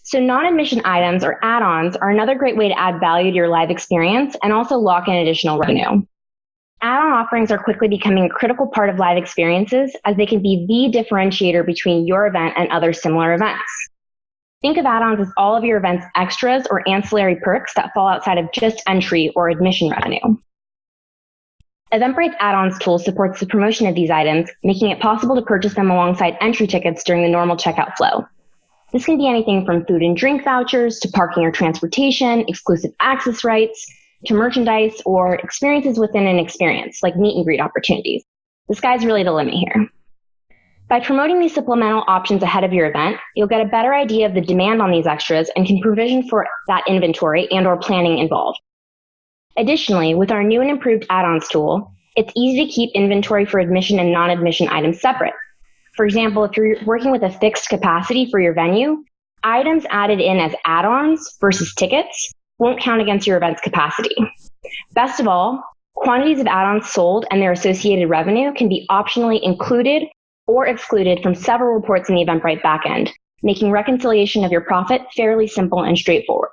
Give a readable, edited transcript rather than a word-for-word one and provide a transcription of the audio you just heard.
So non-admission items or add-ons are another great way to add value to your live experience and also lock in additional revenue. Add-on offerings are quickly becoming a critical part of live experiences as they can be the differentiator between your event and other similar events. Think of add-ons as all of your event's extras or ancillary perks that fall outside of just entry or admission revenue. Eventbrite's add-ons tool supports the promotion of these items, making it possible to purchase them alongside entry tickets during the normal checkout flow. This can be anything from food and drink vouchers to parking or transportation, exclusive access rights, to merchandise or experiences within an experience, like meet and greet opportunities. The sky's really the limit here. By promoting these supplemental options ahead of your event, you'll get a better idea of the demand on these extras and can provision for that inventory and/or planning involved. Additionally, with our new and improved add-ons tool, it's easy to keep inventory for admission and non-admission items separate. For example, if you're working with a fixed capacity for your venue, items added in as add-ons versus tickets won't count against your event's capacity. Best of all, quantities of add-ons sold and their associated revenue can be optionally included or excluded from several reports in the Eventbrite backend, making reconciliation of your profit fairly simple and straightforward.